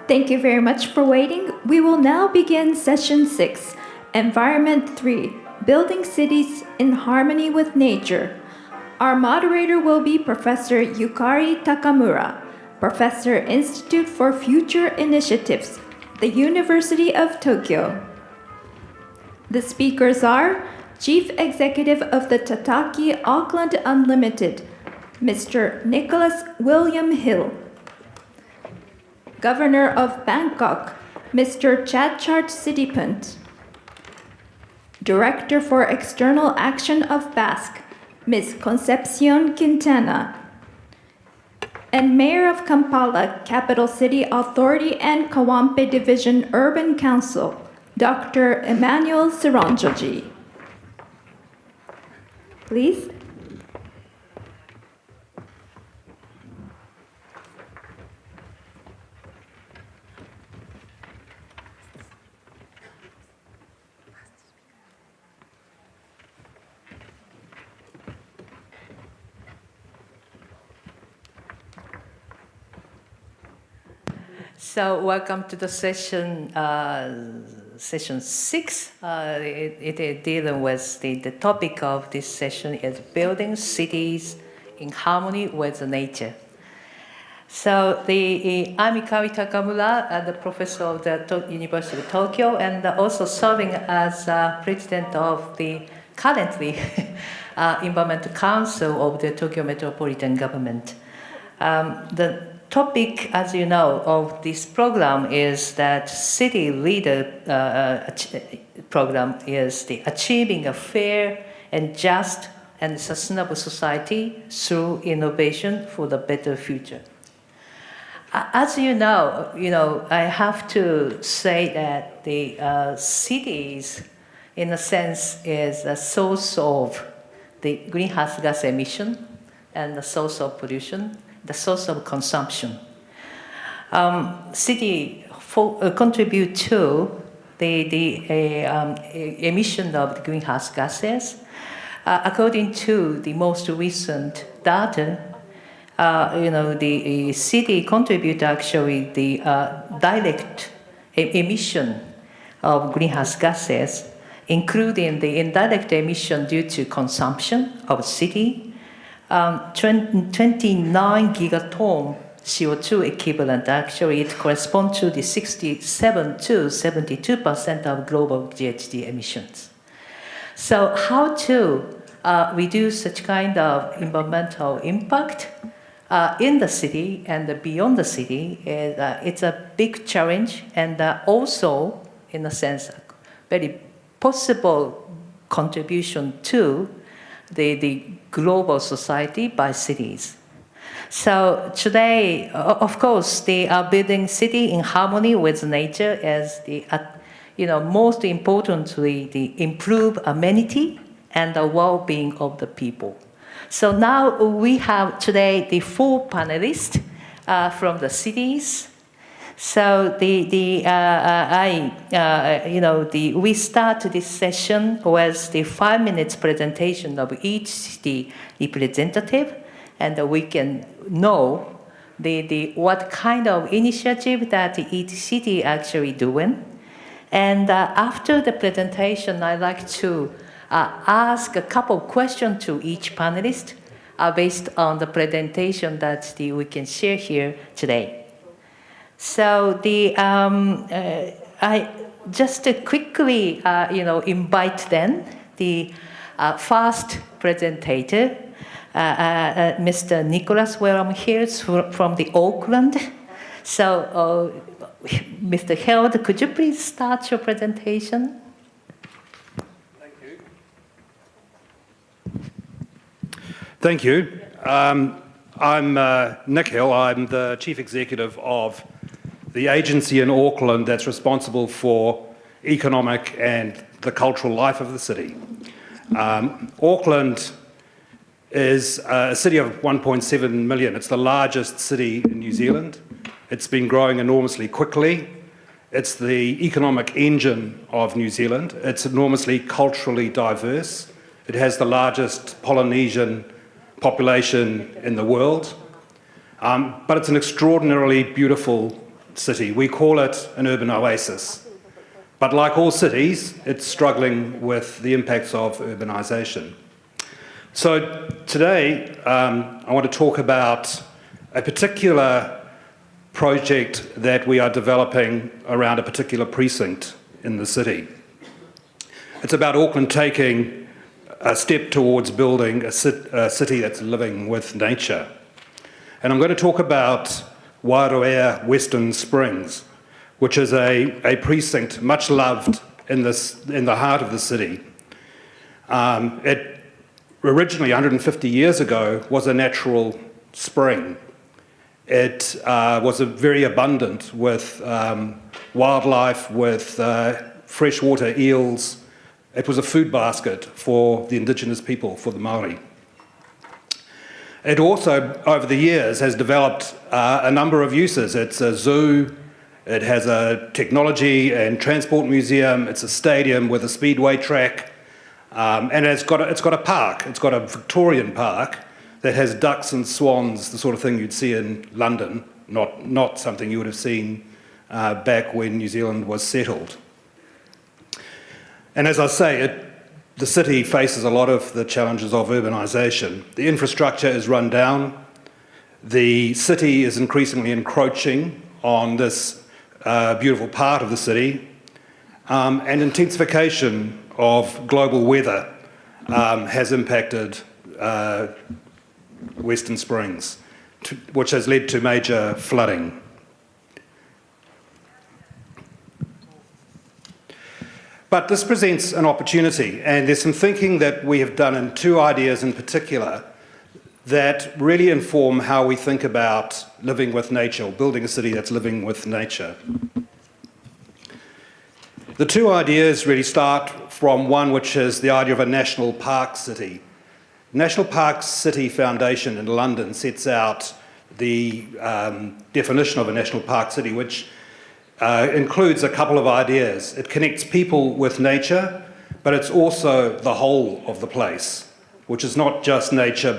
Thank you very much for waiting. We will now begin Session 6, Environment③, Building Cities in Harmony with Nature. Our moderator will be Professor Yukari Takamura, Professor, Institute for Future Initiatives, the University of Tokyo. The speakers are Chief Executive of the Tataki Auckland Unlimited, Mr. Nicholas William Hill. Governor of Bangkok, Mr. Chadchart Sidipunt. Director for External Action of Basque, Ms. Concepcion Quintana. And Mayor of Kampala, Capital City Authority and Kawampe Division Urban Council, Dr. Emmanuel Sironjoji. Please. So welcome to the session 6. It is dealing with the topic of this session is building cities in harmony with nature. So I'm Ikari Takamura, the professor of the University of Tokyo, and also serving as president of the currently Environment Council of the Tokyo Metropolitan Government. The topic, as you know, of this program is that City Leader program is the achieving a fair and just and sustainable society through innovation for the better future. As you know, I have to say that the cities, in a sense, is a source of the greenhouse gas emission and the source of pollution, the source of consumption. City contribute to the emission of the greenhouse gases. According to the most recent data, the city contribute actually the direct emission of greenhouse gases, including the indirect emission due to consumption of city, 29 gigaton CO2 equivalent. Actually, it corresponds to the 67 to 72% of global GHG emissions. So how to reduce such kind of environmental impact in the city and beyond the city, it's a big challenge, and also, in a sense, a very possible contribution to the global society by cities. So today, of course, they are building city in harmony with nature as the, most importantly, the improve amenity and the well-being of the people. So now we have today the 4 panelists from the cities. So we start this session with the 5 minutes presentation of each city representative, and we can know what kind of initiative that each city actually doing. And after the presentation, I'd like to ask a couple of questions to each panelist based on the presentation that we can share here today. So I just quickly, invite then the first presenter, Mr. Nicholas William Hill from the Auckland. So, Mr. Hill, could you please start your presentation? Thank you. Thank you. I'm Nick Hill. I'm the Chief Executive of the agency in Auckland that's responsible for economic and the cultural life of the city. Auckland is a city of 1.7 million. It's the largest city in New Zealand. It's been growing enormously quickly. It's the economic engine of New Zealand. It's enormously culturally diverse. It has the largest Polynesian population in the world. But it's an extraordinarily beautiful city. We call it an urban oasis. But like all cities, it's struggling with the impacts of urbanisation. So today, I want to talk about a particular project that we are developing around a particular precinct in the city. It's about Auckland taking a step towards building a city that's living with nature. And I'm going to talk about Wairoea Western Springs, which is a precinct much loved in the heart of the city. It originally, 150 years ago, was a natural spring. It was very abundant with wildlife, with freshwater eels. It was a food basket for the indigenous people, for the Māori. It also, over the years, has developed a number of uses. It's a zoo, it has a technology and transport museum, it's a stadium with a speedway track, and it's got a park. It's got a Victorian park that has ducks and swans, the sort of thing you'd see in London, not something you would have seen back when New Zealand was settled. And as I say, the city faces a lot of the challenges of urbanisation. The infrastructure is run down. The city is increasingly encroaching on this beautiful part of the city. And intensification of global weather has impacted Western Springs, which has led to major flooding. But this presents an opportunity, and there's some thinking that we have done in two ideas in particular that really inform how we think about living with nature, or building a city that's living with nature. The two ideas really start from one, which is the idea of a national park city. National Park City Foundation in London sets out the definition of a national park city, which includes a couple of ideas. It connects people with nature, but it's also the whole of the place, which is not just nature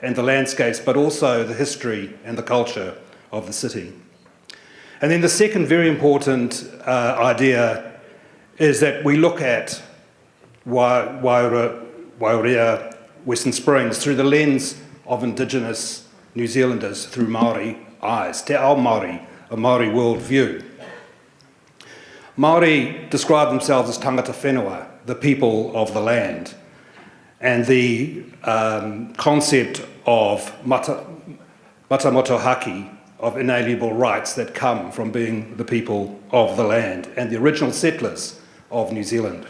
and the landscapes, but also the history and the culture of the city. And then the second very important idea is that we look at Wairoea Western Springs through the lens of Indigenous New Zealanders, through Māori eyes, te ao Māori, a Māori worldview. Māori describe themselves as tangata whenua, the people of the land, and the concept of mata motohaki, of inalienable rights that come from being the people of the land and the original settlers of New Zealand.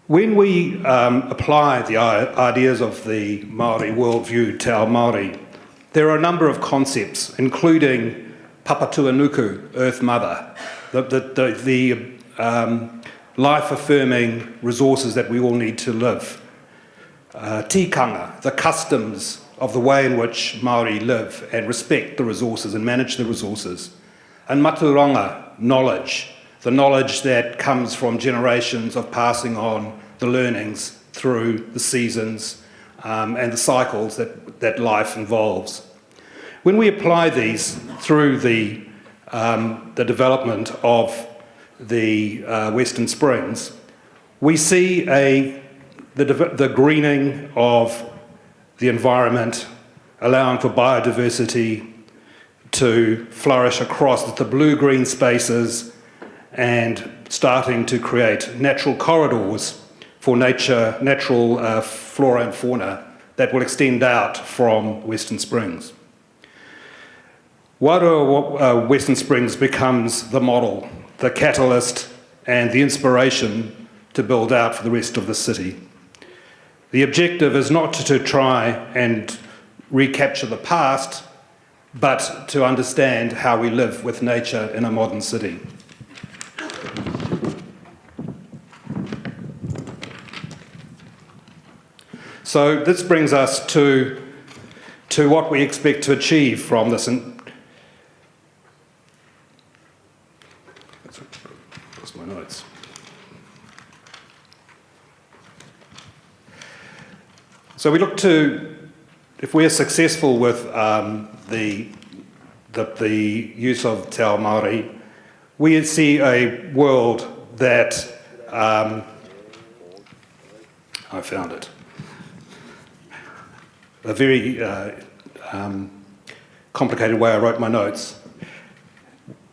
When we apply the ideas of the Māori worldview te ao Māori, there are a number of concepts, including papatuanuku, Earth Mother, the life-affirming resources that we all need to live. Tikanga, the customs of the way in which Māori live and respect the resources and manage the resources. And maturanga, knowledge, the knowledge that comes from generations of passing on the learnings through the seasons and the cycles that life involves. When we apply these through the development of the Western Springs, we see the greening of the environment, allowing for biodiversity to flourish across the blue-green spaces and starting to create natural corridors for natural flora and fauna that will extend out from Western Springs. Wairoea Western Springs becomes the model, the catalyst and the inspiration to build out for the rest of the city. The objective is not to try and recapture the past, but to understand how we live with nature in a modern city. So this brings us to what we expect to achieve from this. Lost my notes. So we look to, if we are successful with the use of Te Ao Māori, we see a world that, I found it, a very complicated way I wrote my notes.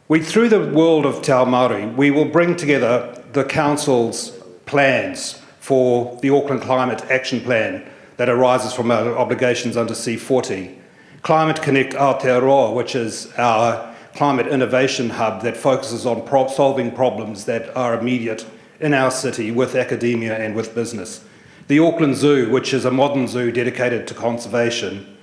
Through the world of Te Ao Māori, we will bring together the Council's plans for the Auckland Climate Action Plan that arises from our obligations under C40. Climate Connect Aotearoa, which is our climate innovation hub that focuses on solving problems that are immediate in our city with academia and with business. The Auckland Zoo, which is a modern zoo dedicated to conservation,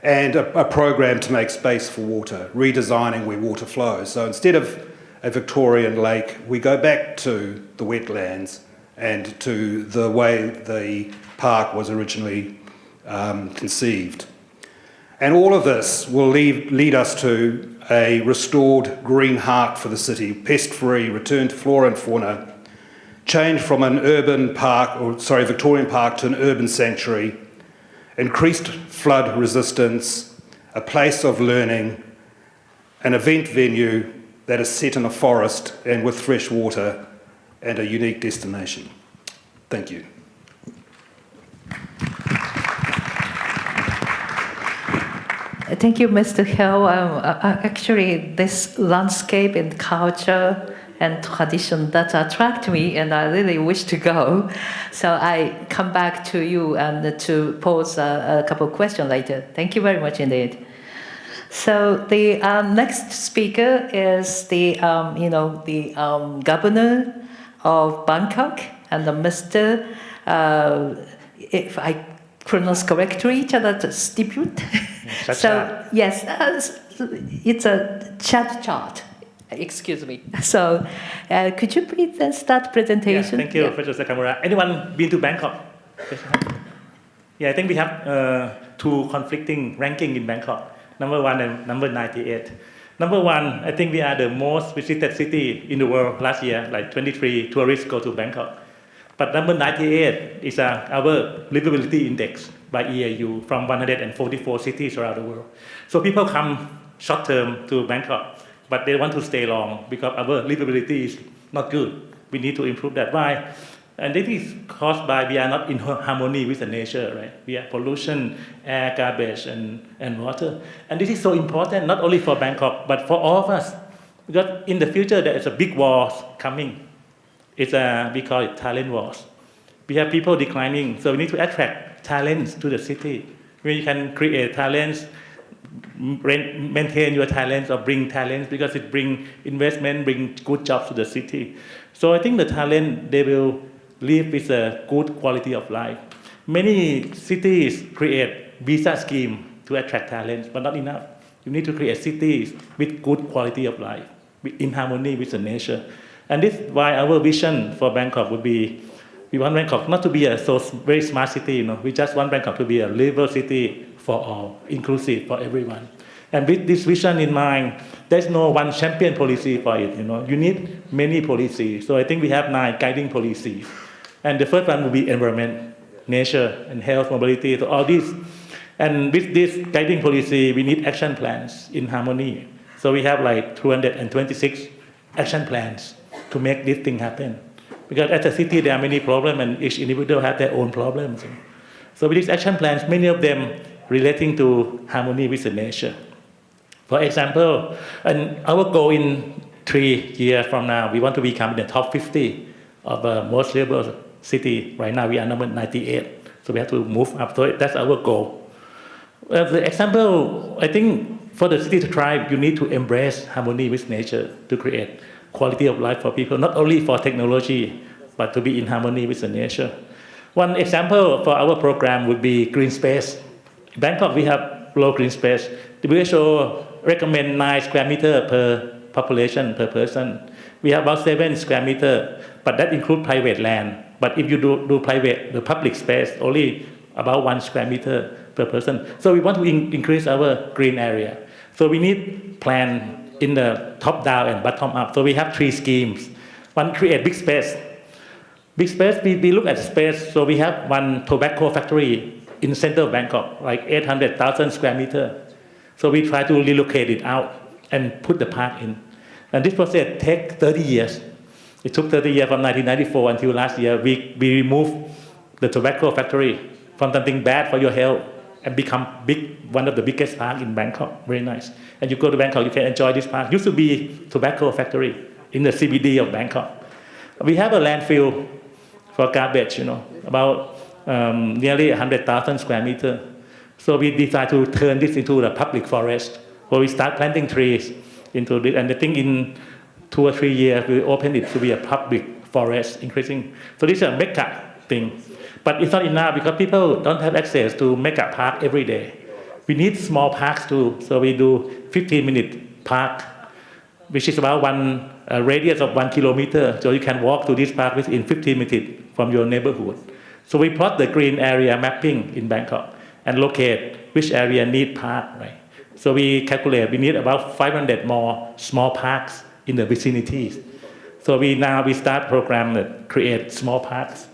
and a program to make space for water, redesigning where water flows. So instead of a Victorian lake, we go back to the wetlands and to the way the park was originally conceived. And all of this will lead us to a restored green heart for the city, pest-free, return to flora and fauna, change from an urban park, Victorian park to an urban sanctuary, increased flood resistance, a place of learning, an event venue that is set in a forest and with fresh water, and a unique destination. Thank you. Thank you, Mr. Hill. Actually, this landscape and culture and tradition that attract me, and I really wish to go. So I come back to you and to pose a couple of questions later. Thank you very much indeed. So the next speaker is the governor of Bangkok, and Mr. If I pronounce correctly, Stiput. So yes, it's a chart. Excuse me. So, could you please then start presentation? Thank you, Professor Sakamura. Anyone been to Bangkok? Yeah, I think we have two conflicting ranking in Bangkok. Number 1 and number 98. Number 1, I think we are the most visited city in the world last year. Like 23 tourists go to Bangkok. But number 98 is our livability index by EAU from 144 cities around the world. So people come short term to Bangkok, but they want to stay long because our livability is not good. We need to improve that. Why? And this is caused by we are not in harmony with the nature, right? We have pollution, air, garbage, and water. And this is so important, not only for Bangkok, but for all of us. Because in the future, there is a big war coming. We call it talent wars. We have people declining, so we need to attract talents to the city. We can create talents, maintain your talents, or bring talents, because it brings investment, brings good jobs to the city. So I think the talent, they will live with a good quality of life. Many cities create visa scheme to attract talents, but not enough. You need to create cities with good quality of life, in harmony with the nature. And this is why our vision for Bangkok would be, we want Bangkok not to be a very smart city, we just want Bangkok to be a livable city for all, inclusive for everyone. And with this vision in mind, there's no one champion policy for it, You need many policies. So I think we have 9 guiding policies. And the first one will be environment, nature, and health, mobility, so all these. And with this guiding policy, we need action plans in harmony. So we have like 226 action plans to make this thing happen. Because at the city, there are many problems, and each individual has their own problems. So with these action plans, many of them relating to harmony with the nature. For example, and our goal in 3 years from now, we want to become in the top 50 of the most livable city. Right now, we are number 98. So we have to move up. So that's our goal. The example, I think for the city to thrive, you need to embrace harmony with nature to create quality of life for people, not only for technology, but to be in harmony with the nature. One example for our program would be green space. In Bangkok, we have low green space. The WHO recommend 9 square meters per population, per person. We have about 7 square meters, but that includes private land. But if you do the public space, only about 1 square meter per person. So we want to increase our green area. So we need plan in the top down and bottom up. So we have 3 schemes. One, create big space. Big space, we look at space. So we have one tobacco factory in the center of Bangkok, like 800,000 square meter. So we try to relocate it out and put the park in. And this process takes 30 years. It took 30 years from 1994 until last year. We removed the tobacco factory from something bad for your health and become one of the biggest parks in Bangkok. Very nice. And you go to Bangkok, you can enjoy this park. Used to be tobacco factory in the CBD of Bangkok. We have a landfill for garbage, about nearly 100,000 square meter. So we decided to turn this into a public forest, where we start planting trees into this. And I think in 2 or 3 years, we open it to be a public forest, increasing. So this is a mega thing. But it's not enough because people don't have access to mega park every day. We need small parks too. So we do 15-minute park, which is about a radius of 1 kilometer. So you can walk to this park within 15 minutes from your neighborhood. So we plot the green area mapping in Bangkok and locate which area need park, right? So we calculate we need about 500 more small parks in the vicinities. So we start program that create small parks,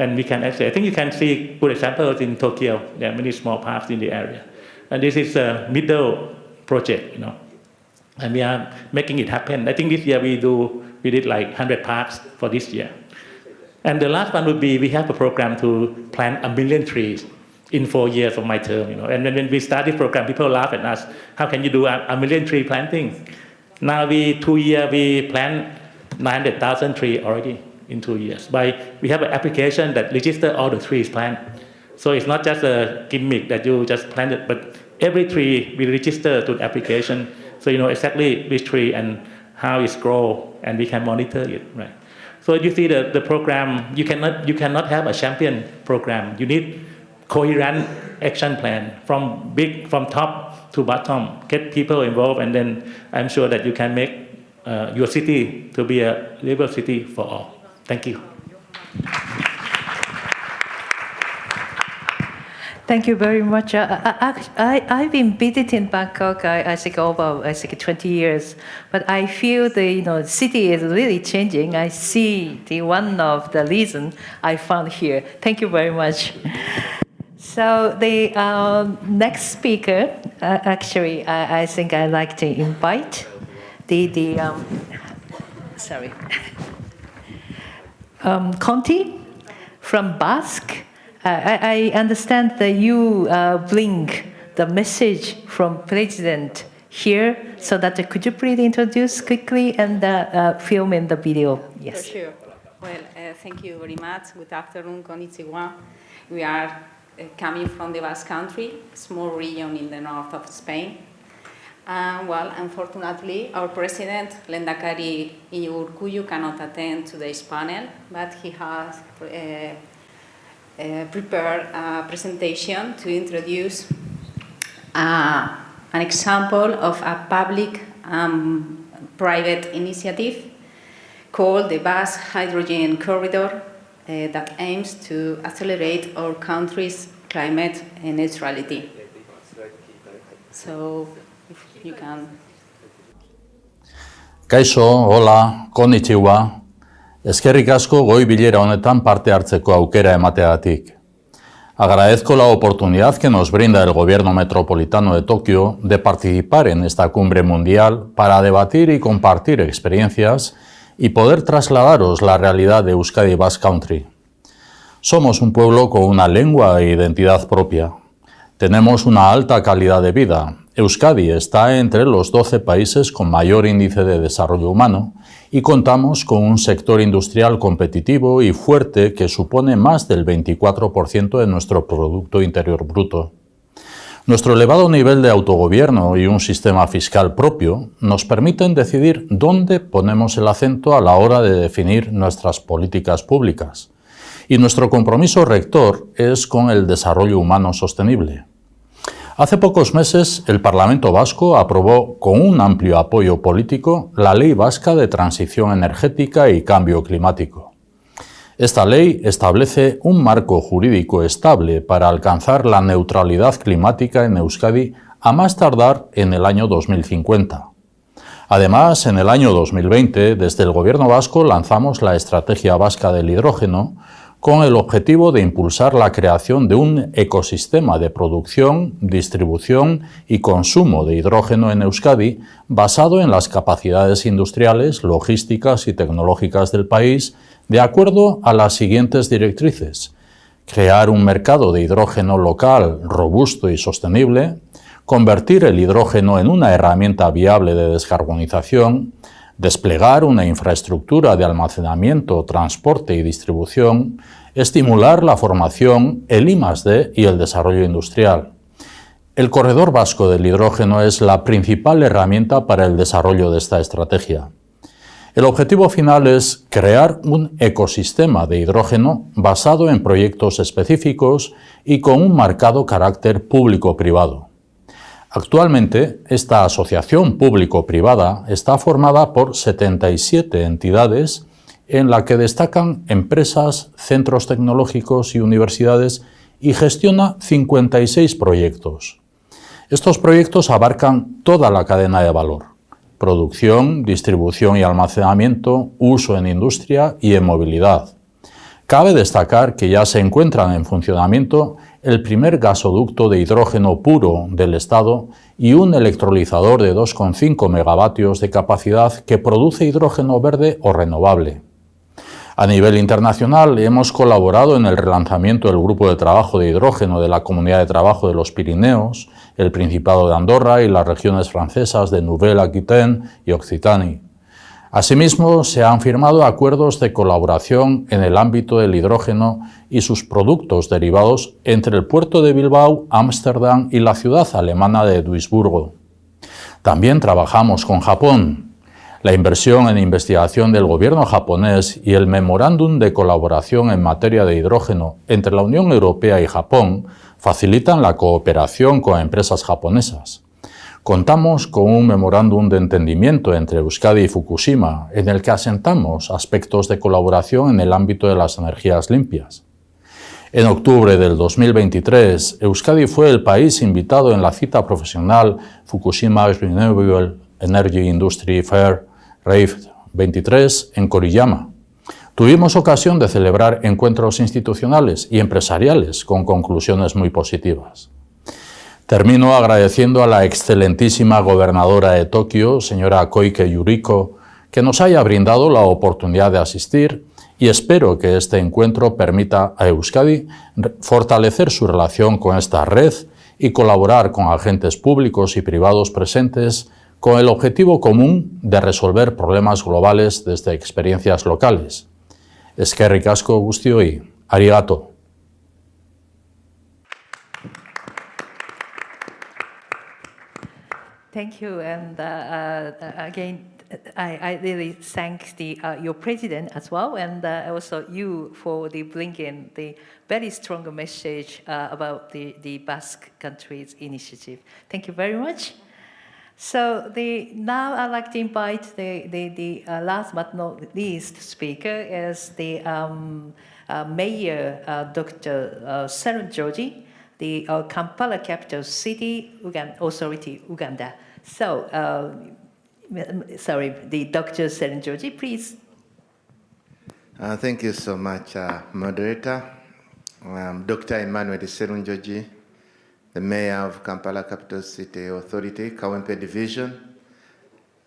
and we can actually, I think you can see good examples in Tokyo. There are many small parks in the area, and this is a middle project, and we are making it happen. I think this year we did like 100 parks for this year. And the last one would be we have a program to plant 1 million trees in 4 years of my term. And when we start this program, people laugh at us. How can you do a million tree planting? Now 2 years we plant 900,000 trees already in 2 years. We have an application that registers all the trees planted. So it's not just a gimmick that you just planted, but every tree we register to the application. So you know exactly which tree and how it's grow, and we can monitor it, right? So you see the program, you cannot have a champion program. You need coherent action plan from top to bottom, get people involved, and then I'm sure that you can make your city to be a livable city for all. Thank you. Thank you very much. I've been visiting Bangkok, I think over 20 years, but I feel the city is really changing. I see one of the reasons I found here. Thank you very much. So the next speaker, actually, I think I'd like to invite Conti from Basque. I understand that you bring the message from President here, so that could you please introduce quickly and film in the video? Yes. For sure. Well, thank you very much. Good afternoon, konnichiwa. We are coming from the Basque Country, small region in the north of Spain. Well, unfortunately, our president, Lehendakari Iñigo Urkullu, cannot attend today's panel, but he has prepared a presentation to introduce an example of a public-private initiative called the Basque Hydrogen Corridor that aims to accelerate our country's climate neutrality. So, if you can. Kaixo, hola, konnichiwa. Eskerrik asko goi bilera honetan parte hartzeko aukera emateagatik. Agradezco la oportunidad que nos brinda el Gobierno Metropolitano de Tokio de participar en esta cumbre mundial para debatir y compartir experiencias y poder trasladaros la realidad de Euskadi Basque Country. Somos un pueblo con una lengua e identidad propia. Tenemos una alta calidad de vida. Euskadi está entre los 12 países con mayor índice de desarrollo humano y contamos con un sector industrial competitivo y fuerte que supone más del 24% de nuestro Producto Interior Bruto. Nuestro elevado nivel de autogobierno y un sistema fiscal propio nos permiten decidir dónde ponemos el acento a la hora de definir nuestras políticas públicas. Y nuestro compromiso rector es con el desarrollo humano sostenible. Hace pocos meses, el Parlamento Vasco aprobó con un amplio apoyo político la Ley Vasca de Transición Energética y Cambio Climático. Esta ley establece un marco jurídico estable para alcanzar la neutralidad climática en Euskadi a más tardar en el año 2050. Además, en el año 2020, desde el Gobierno vasco lanzamos la Estrategia Vasca del Hidrógeno, con el objetivo de impulsar la creación de un ecosistema de producción, distribución y consumo de hidrógeno en Euskadi basado en las capacidades industriales, logísticas y tecnológicas del país, de acuerdo a las siguientes directrices: crear un mercado de hidrógeno local, robusto y sostenible, convertir el hidrógeno en una herramienta viable de descarbonización, desplegar una infraestructura de almacenamiento, transporte y distribución, estimular la formación, el I+D y el desarrollo industrial. El Corredor Vasco del Hidrógeno es la principal herramienta para el desarrollo de esta estrategia. El objetivo final es crear un ecosistema de hidrógeno basado en proyectos específicos y con un marcado carácter público-privado. Actualmente, esta asociación público-privada está formada por 77 entidades en la que destacan empresas, centros tecnológicos y universidades y gestiona 56 proyectos. Estos proyectos abarcan toda la cadena de valor: producción, distribución y almacenamiento, uso en industria y en movilidad. Cabe destacar que ya se encuentran en funcionamiento el primer gasoducto de hidrógeno puro del Estado y un electrolizador de 2,5 megavatios de capacidad que produce hidrógeno verde o renovable. A nivel internacional, hemos colaborado en el relanzamiento del Grupo de Trabajo de Hidrógeno de la Comunidad de Trabajo de los Pirineos, el Principado de Andorra y las regiones francesas de Nouvelle-Aquitaine y Occitanie. Asimismo, se han firmado acuerdos de colaboración en el ámbito del hidrógeno y sus productos derivados entre el puerto de Bilbao, Ámsterdam y la ciudad alemana de Duisburgo. También trabajamos con Japón. La inversión en investigación del gobierno japonés y el memorándum de colaboración en materia de hidrógeno entre la Unión Europea y Japón facilitan la cooperación con empresas japonesas. Contamos con un memorándum de entendimiento entre Euskadi y Fukushima, en el que asentamos aspectos de colaboración en el ámbito de las energías limpias. En octubre del 2023, Euskadi fue el país invitado en la cita profesional Fukushima Renewable Energy Industry Fair RAVE 23 en Koriyama. Tuvimos ocasión de celebrar encuentros institucionales y empresariales con conclusiones muy positivas. Termino agradeciendo a la excelentísima gobernadora de Tokio, señora Koike Yuriko, que nos haya brindado la oportunidad de asistir, y espero que este encuentro permita a Euskadi fortalecer su relación con esta red y colaborar con agentes públicos y privados presentes con el objetivo común de resolver problemas globales desde experiencias locales. Eskerrik asko guztioi, arigato. Thank you, and again, I really thank your president as well, and also you for bringing the very strong message about the Basque Country's initiative. Thank you very much. So now I'd like to invite the last but not least speaker is the Mayor Dr. Seron Georgie, the Kampala Capital City Authority, Uganda. So, sorry, the Dr. Seron Georgie, please. Thank you so much, moderator. Dr. Emmanuel Seron Georgie, the Mayor of Kampala Capital City Authority, Kawempe Division,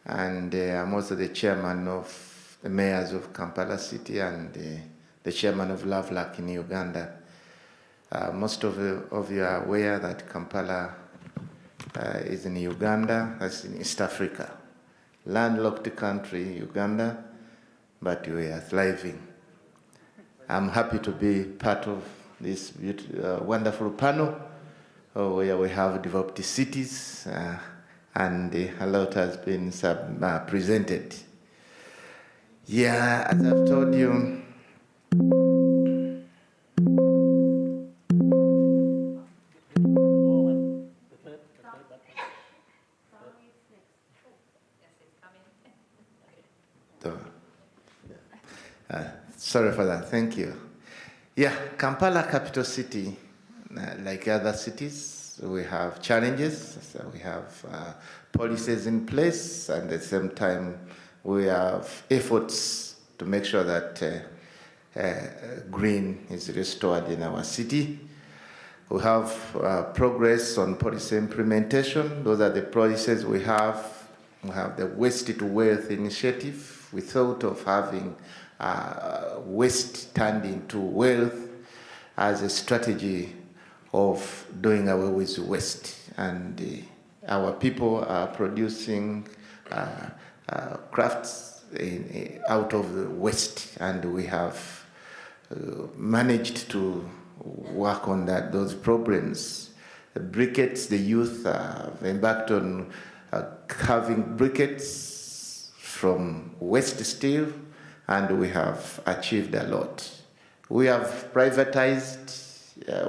and I'm also the Chairman of the Mayors of Kampala City and the Chairman of Lovelock in Uganda. Most of you are aware that Kampala is in Uganda, that's in East Africa. Landlocked country, Uganda, but we are thriving. I'm happy to be part of this wonderful panel where we have developed cities and a lot has been presented. Yeah, as I've told you, sorry for that, thank you. Yeah, Kampala Capital City, like other cities, we have challenges, so we have policies in place, and at the same time, we have efforts to make sure that green is restored in our city. We have progress on policy implementation. Those are the policies we have. We have the Waste to Wealth initiative. We thought of having waste turned into wealth as a strategy of doing away with waste. And our people are producing crafts out of the waste, and we have managed to work on those problems. The briquettes, the youth have embarked on having briquettes from waste steel, and we have achieved a lot. We have privatized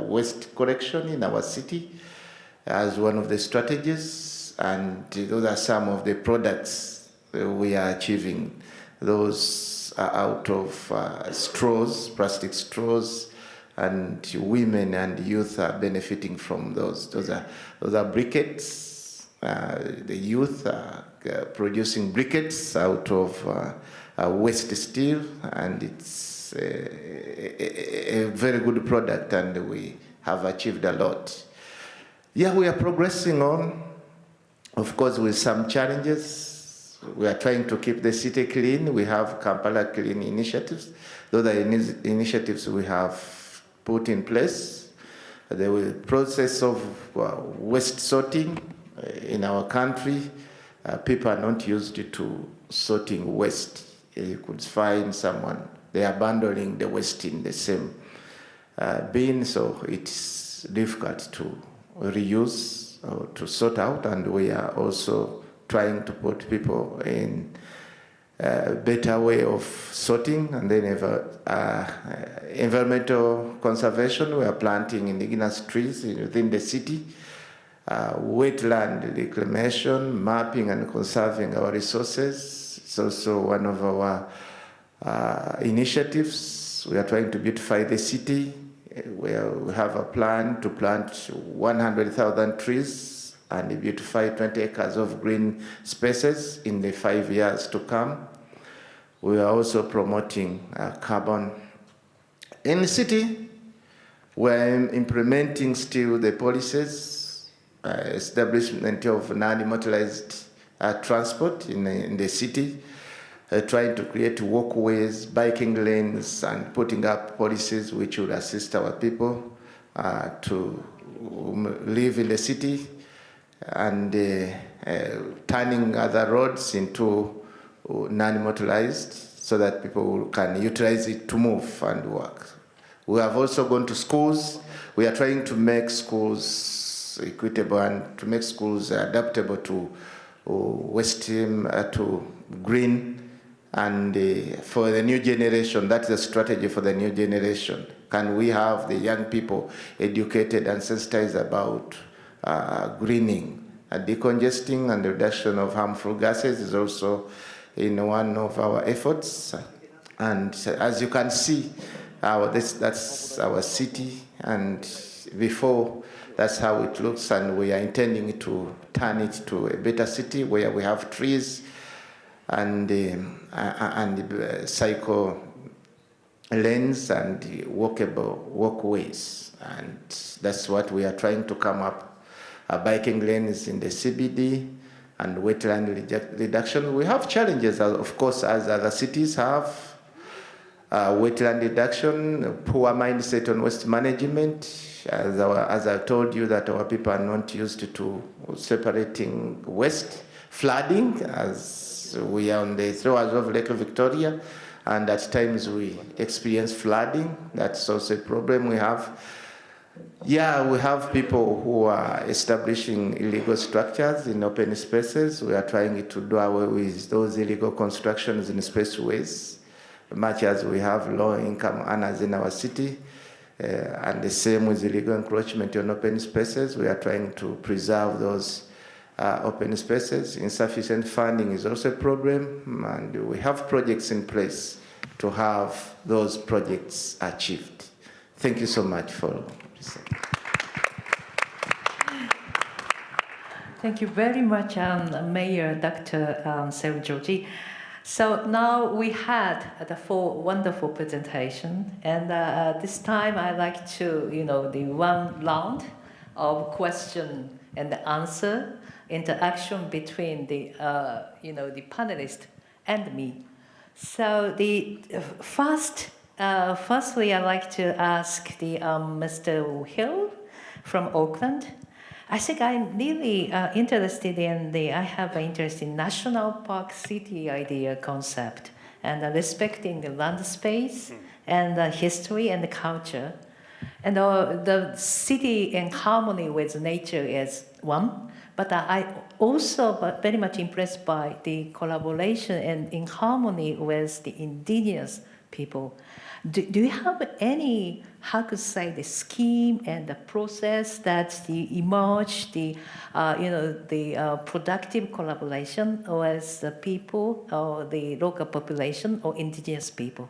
waste collection in our city as one of the strategies, and those are some of the products we are achieving. Those are out of straws, plastic straws, and women and youth are benefiting from those. Those are briquettes. The youth are producing briquettes out of waste steel, and it's a very good product, and we have achieved a lot. Yeah, we are progressing on, of course, with some challenges. We are trying to keep the city clean. We have Kampala Clean initiatives. Those are initiatives we have put in place. The process of waste sorting in our country, people are not used to sorting waste. You could find someone, they are abandoning the waste in the same bin, so it's difficult to reuse or to sort out, and we are also trying to put people in a better way of sorting. And then environmental conservation, we are planting indigenous trees within the city. Wetland reclamation, mapping and conserving our resources. It's also one of our initiatives. We are trying to beautify the city. We have a plan to plant 100,000 trees and beautify 20 acres of green spaces in the 5 years to come. We are also promoting carbon. In the city, we're implementing still the policies, establishment of non-motorized transport in the city, trying to create walkways, biking lanes, and putting up policies which would assist our people to live in the city, and turning other roads into non-motorized so that people can utilize it to move and work. We have also gone to schools. We are trying to make schools equitable and to make schools adaptable to waste to green. And for the new generation, that's the strategy for the new generation. Can we have the young people educated and sensitized about greening? Decongesting and reduction of harmful gases is also in one of our efforts. And as you can see, that's our city, and before, that's how it looks, and we are intending to turn it to a better city where we have trees and cycle lanes and walkable walkways. And that's what we are trying to come up. Biking lanes in the CBD and wetland reduction. We have challenges, of course, as other cities have. Wetland reduction, poor mindset on waste management. As I told you, that our people are not used to separating waste. Flooding, as we are on the shores of Lake Victoria, and at times we experience flooding. That's also a problem we have. Yeah, we have people who are establishing illegal structures in open spaces. We are trying to do away with those illegal constructions in spaceways, much as we have low-income earners in our city, and the same with illegal encroachment on open spaces. We are trying to preserve those open spaces. Insufficient funding is also a problem, and we have projects in place to have those projects achieved. Thank you so much for listening. Thank you very much, Mayor Dr. Seru Georgie. So now we had the four wonderful presentation, and this time I like to, the one round of question and answer interaction between the, the panelist and me. So the firstly, I'd like to ask the Mr. Hill from Auckland. I think I'm really interested in I have an interest in national park city idea concept and respecting the land space and the history and the culture. And the city in harmony with nature is one, but I also very much impressed by the collaboration and in harmony with the indigenous people. Do you have any, how to say, the scheme and the process that emerge the productive collaboration with the people or the local population or indigenous people?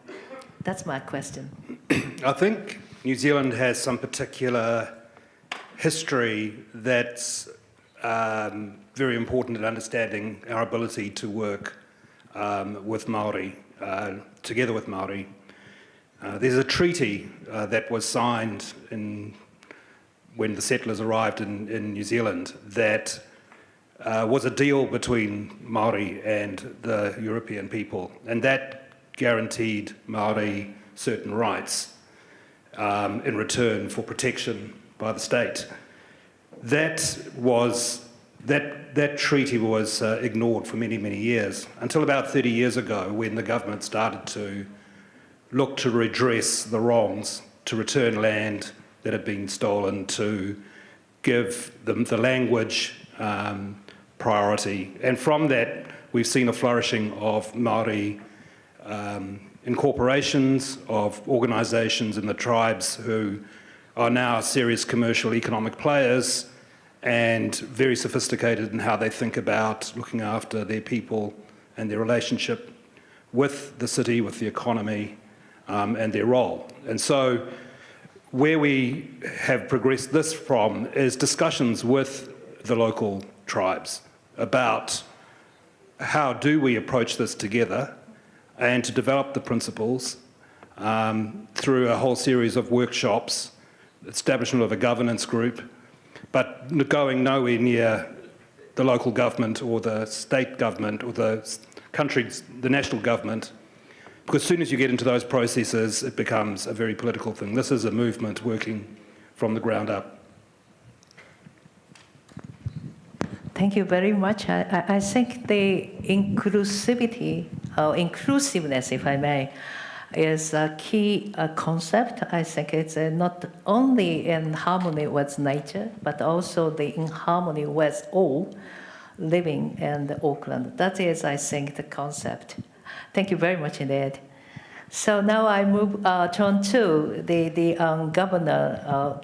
That's my question. I think New Zealand has some particular history that's very important in understanding our ability to work with Māori, together with Māori. There's a treaty that was signed when the settlers arrived in New Zealand that was a deal between Māori and the European people, and that guaranteed Māori certain rights in return for protection by the state. That treaty was ignored for many, many years, until about 30 years ago when the government started to look to redress the wrongs, to return land that had been stolen, to give them the language priority. And from that, we've seen a flourishing of Māori incorporations, of organisations in the tribes who are now serious commercial economic players and very sophisticated in how they think about looking after their people and their relationship with the city, with the economy, and their role. And so where we have progressed this from is discussions with the local tribes about how do we approach this together and to develop the principles through a whole series of workshops, establishment of a governance group, but going nowhere near the local government or the state government or the national government. Because as soon as you get into those processes, it becomes a very political thing. This is a movement working from the ground up. Thank you very much. I think the inclusiveness, if I may, is a key concept. I think it's not only in harmony with nature, but also in harmony with all living in Auckland. That is, I think, the concept. Thank you very much indeed. So now I turn to the governor,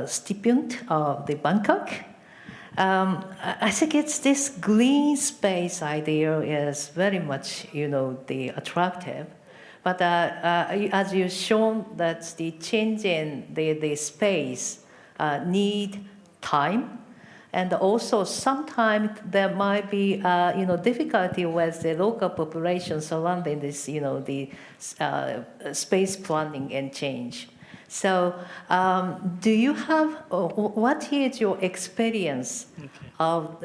stipend of the Bangkok. I think it's this green space idea is very much, the attractive. But as you've shown, that the change in the space need time. And also, sometimes there might be, difficulty with the local population surrounding this, the space planning and change. So, do you have, what is your experience of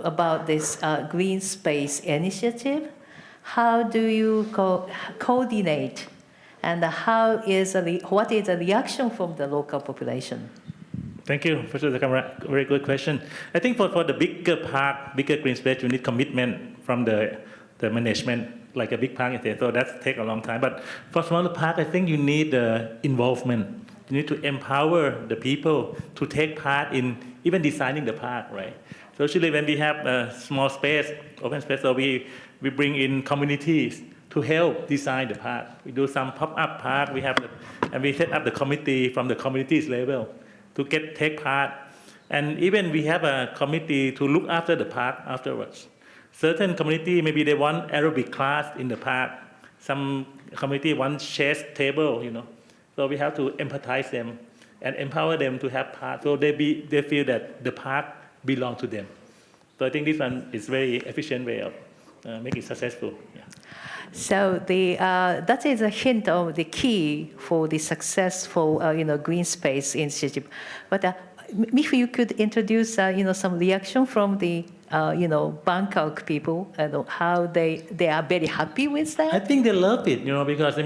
about this green space initiative? How do you coordinate, and what is the reaction from the local population? Thank you, Professor Sakamura. Very good question. I think for the bigger park, bigger green space, you need commitment from the management, like a big park, so that takes a long time. But for smaller park, I think you need involvement. You need to empower the people to take part in even designing the park, right? So usually when we have a small space, open space, so we bring in communities to help design the park. We do some pop-up park. And we set up the committee from the communities level to take part. And even we have a committee to look after the park afterwards. Certain community, maybe they want aerobic class in the park. Some community want chess table, So we have to empathize them and empower them to have part. So they feel that the park belongs to them. So So I think this one is very efficient way of making it successful. Yeah. So that is a hint of the key for the successful, green space initiative. But if you could introduce, some reaction from the, Bangkok people, how they are very happy with that. I think they love it, because as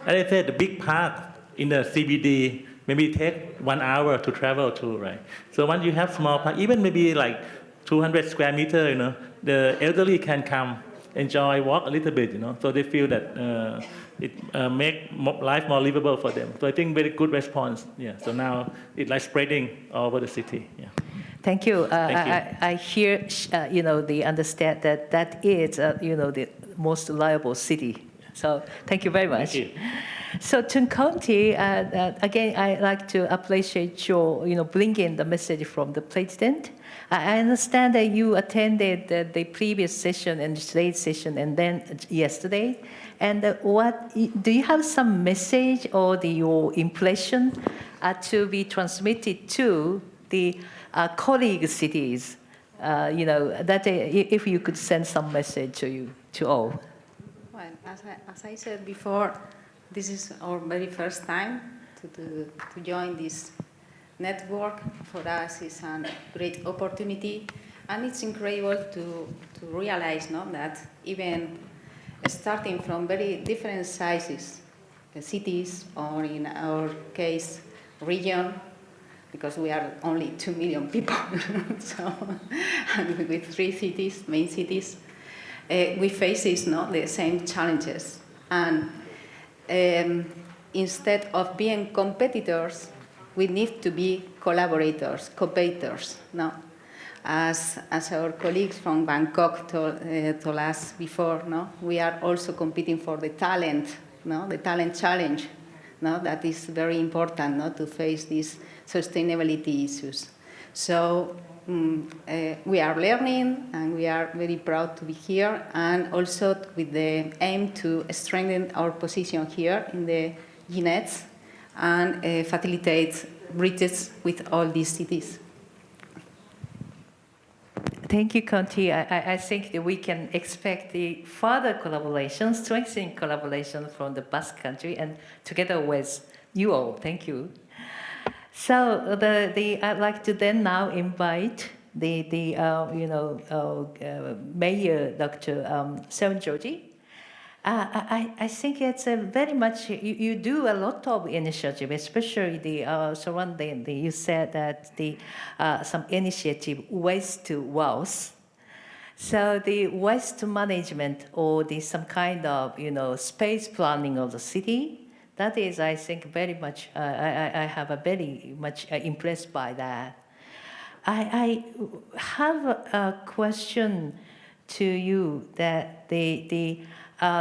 I said, the big park in the CBD maybe take 1 hour to travel to, right? So once you have small park, even maybe like 200 square meter, the elderly can come, enjoy, walk a little bit, so they feel that it make life more livable for them. So I think very good response. Yeah. So now it's like spreading all over the city. Yeah. Thank you. Thank you. I hear, they understand that is, the most reliable city. So thank you very much. Thank you. So Tung County, again, I like to appreciate your, bringing the message from the president. I understand that you attended the previous session and today's session and then yesterday. And do you have some message or your impression to be transmitted to the colleague cities? That if you could send some message to all. Well, as I said before, this is our very first time to join this network. For us, it's a great opportunity, and it's incredible to realize that even starting from very different sizes, cities, or in our case, region, because we are only 2 million people, so and with 3 cities, main cities, we face the same challenges. And instead of being competitors, we need to be collaborators, co-creators. No? As our colleagues from Bangkok told us before, we are also competing for the talent, the talent challenge. That is very important to face these sustainability issues. So we are learning, and we are very proud to be here, and also with the aim to strengthen our position here in the GNETs and facilitate bridges with all these cities. Thank you, Conti. I think that we can expect the further collaboration, strengthening collaboration from the Basque Country and together with you all. Thank you. So I'd like to then now invite the Mayor, Dr. Seunjoji. I think it's very much, you do a lot of initiative, especially the surrounding, you said that some initiative, waste to wealth. So the waste management or some kind of, space planning of the city, that is, I think, very much, I have a very much impressed by that. I have a question to you that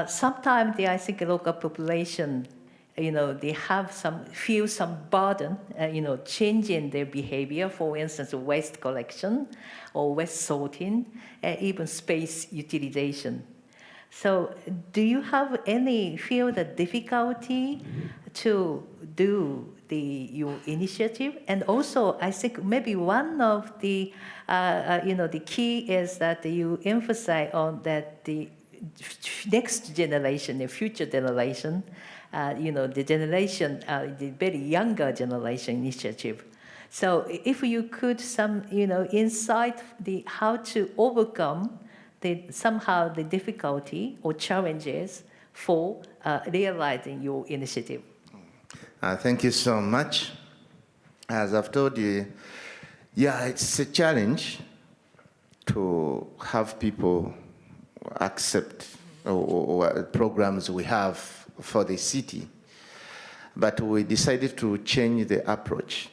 sometimes I think local population, they have feel some burden, changing their behavior. For instance, waste collection or waste sorting, even space utilization. So, do you have feel the difficulty to do your initiative? And also, I think maybe one of the the key is that you emphasize on that the next generation, the future generation, the generation, the very younger generation initiative. So if you could insight how to overcome somehow the difficulty or challenges for realizing your initiative. Thank you so much. As I've told you, it's a challenge to have people accept or programs we have for the city. But we decided to change the approach,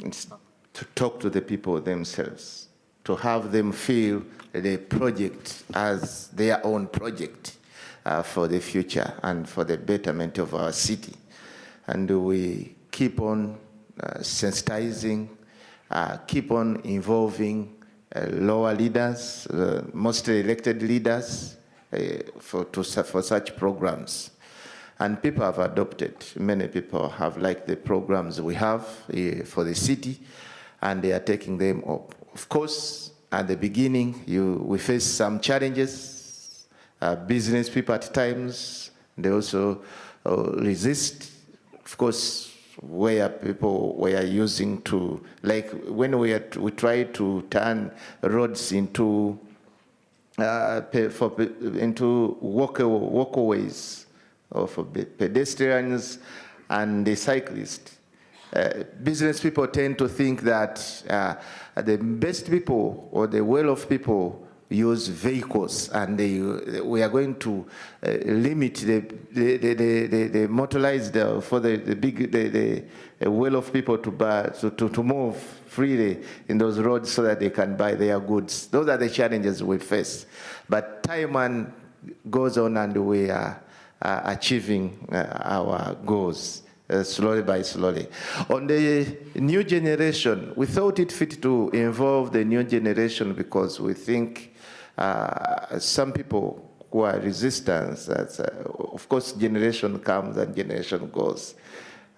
to talk to the people themselves, to have them feel the project as their own project for the future and for the betterment of our city. And we keep on sensitizing, keep on involving lower leaders, mostly elected leaders, for such programs. And people have adopted. Many people have liked the programs we have for the city, and they are taking them up. Of course, at the beginning, we faced some challenges. Business people at times, they also resist. Of course, where people were using to, like when we try to turn roads into walkways for pedestrians and the cyclists. Business people tend to think that the best people or the well-off people use vehicles, and we are going to limit the motorized for the well-off people to move freely in those roads so that they can buy their goods. Those are the challenges we face. But time goes on, and we are achieving our goals. Slowly by slowly. On the new generation, we thought it fit to involve the new generation because we think some people who are resistant, of course, generation comes and generation goes.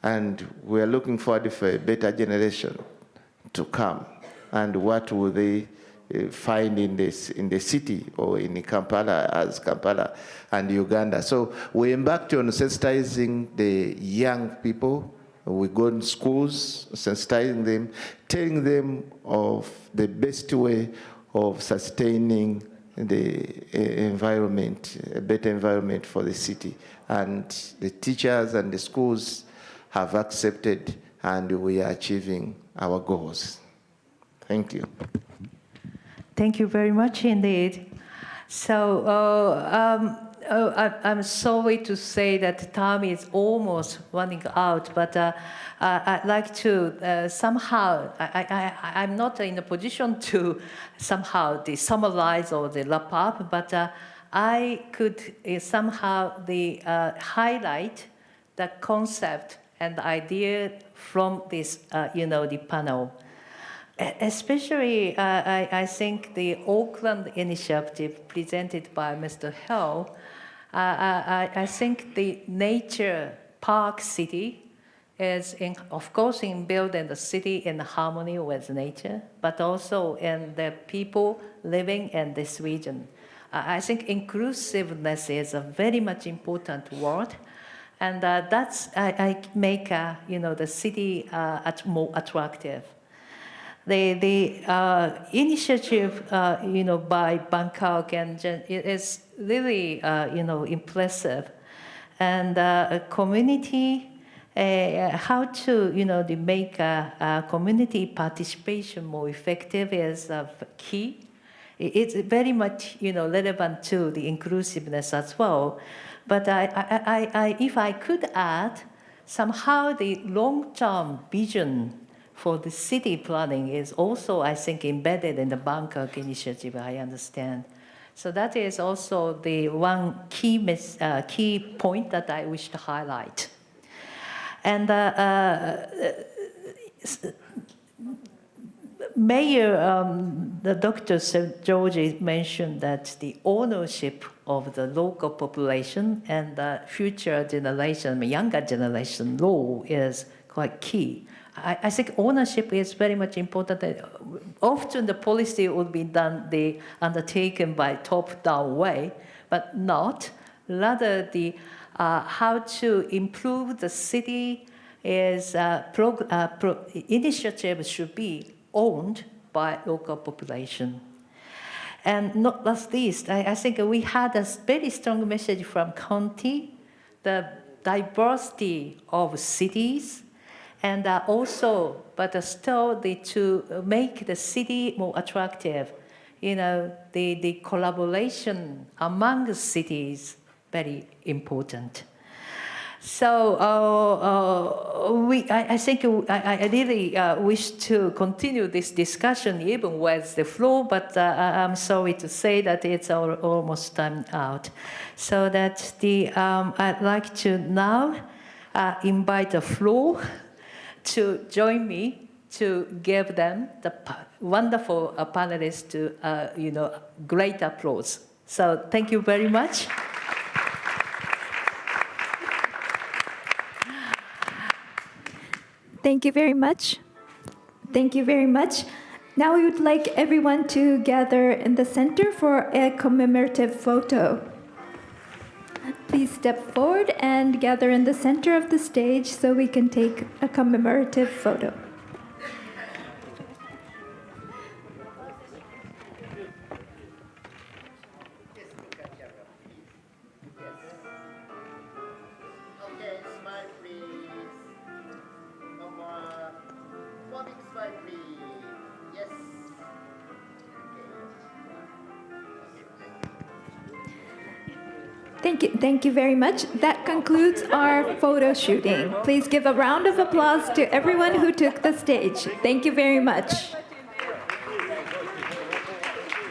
And we are looking forward for a better generation to come. And what will they find in the city or in Kampala, as Kampala and Uganda. So we embarked on sensitizing the young people. We go in schools, sensitizing them, telling them of the best way of sustaining the environment, a better environment for the city. And the teachers and the schools have accepted, and we are achieving our goals. Thank you. Thank you very much indeed. So I'm sorry to say that time is almost running out, but I'd like to somehow, I'm not in a position to somehow summarize or wrap up, but I could somehow highlight the concept and idea from this, the panel. Especially, I think the Auckland initiative presented by Mr. Hill, I think the nature park city is, of course, in building the city in harmony with nature, but also in the people living in this region. I think inclusiveness is a very much important word, and that's I make the city more attractive. The initiative, by Bangkok and is really, impressive, and community, how to, make community participation more effective is key. It's very much, relevant to the inclusiveness as well. But if I could add, somehow the long-term vision for the city planning is also, I think, embedded in the Bangkok initiative, I understand. So that is also the one key point that I wish to highlight. And Mayor, the Dr. George mentioned that the ownership of the local population and the future generation, younger generation role is quite key. I think ownership is very much important. Often the policy would be undertaken by top-down way, but not. Rather, the how to improve the city is initiative should be owned by local population. And not least, I think we had a very strong message from county, the diversity of cities, and also, but still to make the city more attractive, the collaboration among the cities, very important. So I think I really wish to continue this discussion even with the floor, but I'm sorry to say that it's almost time out. So that I'd like to now invite the floor to join me to give them the wonderful panelists to great applause. So thank you very much. Thank you very much. Thank you very much. Now we would like everyone to gather in the center for a commemorative photo. Please step forward and gather in the center of the stage so we can take a commemorative photo. Okay, smile please. No more. One big smile please. Yes. Thank you very much. That concludes our photo shooting. Please give a round of applause to everyone who took the stage. Thank you very much.